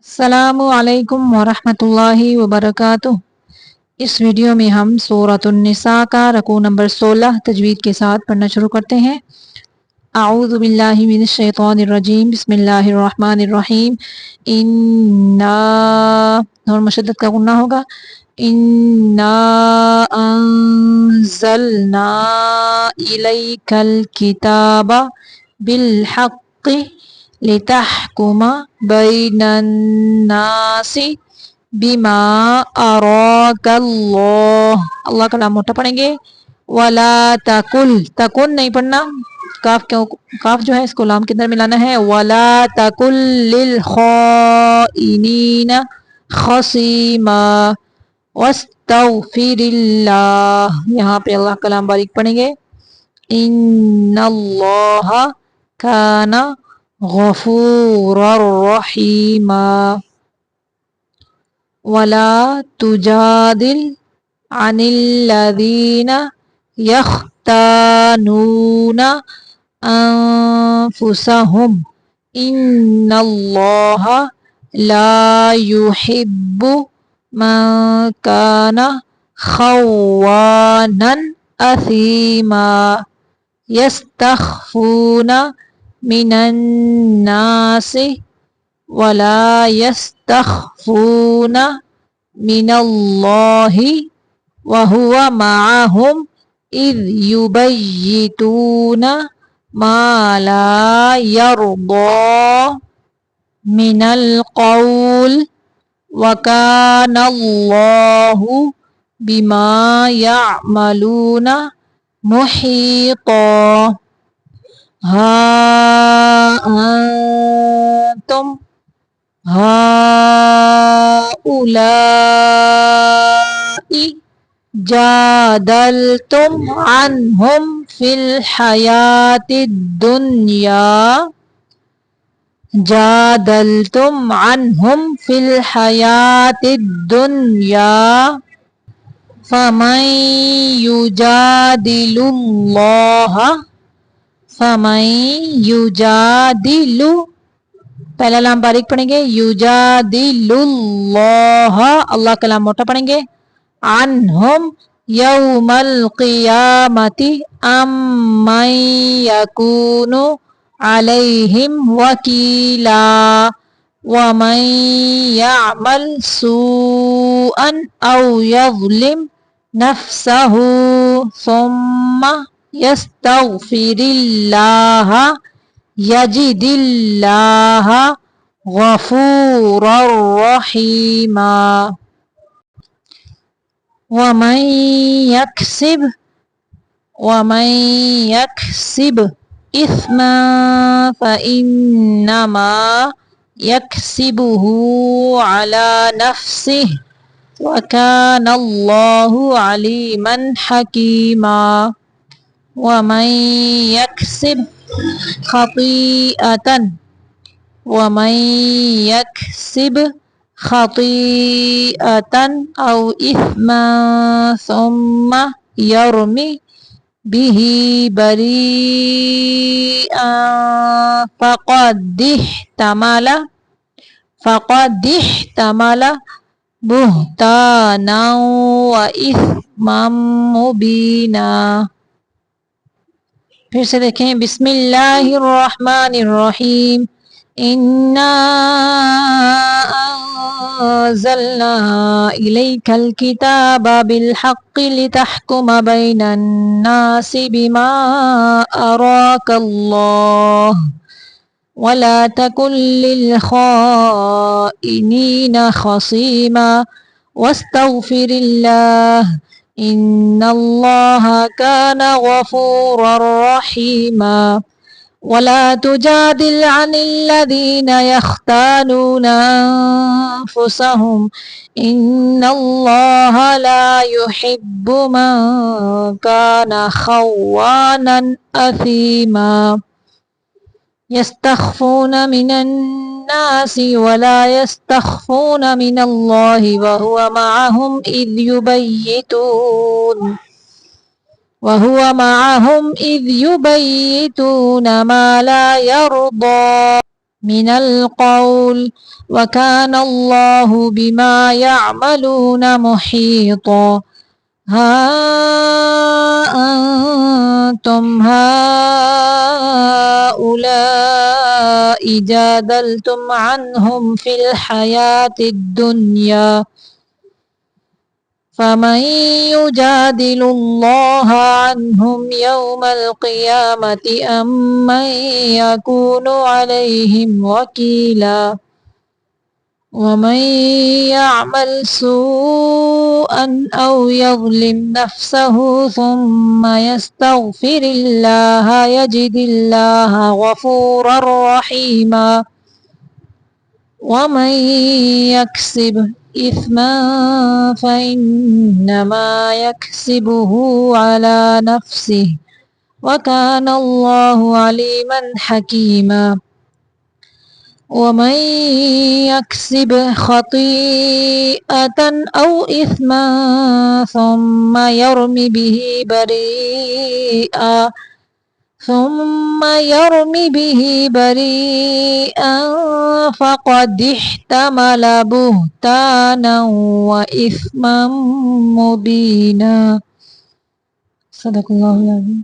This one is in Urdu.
السلام علیکم ورحمۃ اللہ وبرکاتہ۔ اس ویڈیو میں ہم سورۃ النساء کا رکوع نمبر 16 تجوید کے ساتھ پڑھنا شروع کرتے ہیں۔ اعوذ باللہ من الشیطان الرجیم، بسم اللہ الرحمن الرحیم۔ انا، اور مشدد کا غنہ ہوگا، انا انزلنا الیک الکتاب بالحق لتحکم بین الناس بما اراک اللہ، اللہ کا نام موٹا پڑھیں گے، ولا تکن نہیں پڑھنا، کاف جو ہے اس کو لام کے اندر ملانا ہے، ولا تکن للخائنین خصیما واستغفر اللہ، یہاں پہ اللہ کا نام باریک پڑھیں گے، ان اللہ کان غفورا رحیما، ولا تجادل عن الذین یختانون انفسهم ان اللہ لا يحب من کان خوانا اثیما، یستخفون من الناس ولا يستخفون من اللہ وهو معهم اذ يبيتون ما لا يرضى من القول وكان الله بما يعملون محيطا۔ انتم هؤلاء جادلتم عنهم في الحياة الدنيا فمن یجادل، پہلا لام باریک پڑھیں گے، یجادل اللہ، اللہ کا لام موٹا پڑھیں گے، عنہم یوم القیامت امن یکون علیہم وکیلا ومن یعمل سوءا او یظلم نفسہ ثم یستغفر اللہ یجد اللہ غفورا رحیما۔ ومن یکسب اثما فانما یکسبہ علی نفسہ وکان اللہ علیما حکیما۔ ومن یکسب خطیئۃ او اثما ثم یرم بہ بریئا فقد احتمل بہتانا واثما مبینا۔ پھر سے دیکھیں، بسم اللہ الرحمن الرحیم، انا انزلنا الیک الکتاب بالحق لتحکم بین الناس بما اراک اللہ ولا تکن للخائنین خصیما واستغفر اللہ ان اللہ کان غفورا رحیما۔ ولا تجادل عن الذین یختانون انفسهم ان اللہ لا يحب من کان خوانا اثیما، يستخفون من الناس ولا يستخفون من الله وهو معهم إذ يبيتون ما لا يرضى من القول وكان الله بما يعملون محيطا ها أنتم هؤلاء جادلتم عنهم في الحياة الدنيا فمن يجادل الله عنهم يوم القيامة أم من يكون عليهم وكيلا ومن يعمل سوءا أو يظلم نفسه ثم يستغفر الله يجد الله غفورا رحيما ومن يكسب إثما فإنما يكسبه على نفسه وكان الله عليما حكيما ومن يكسب خطيئة أو إثما ثم يرم به بريئا فقد احتمل بهتانا وإثما مبينا. صدق الله العظيم.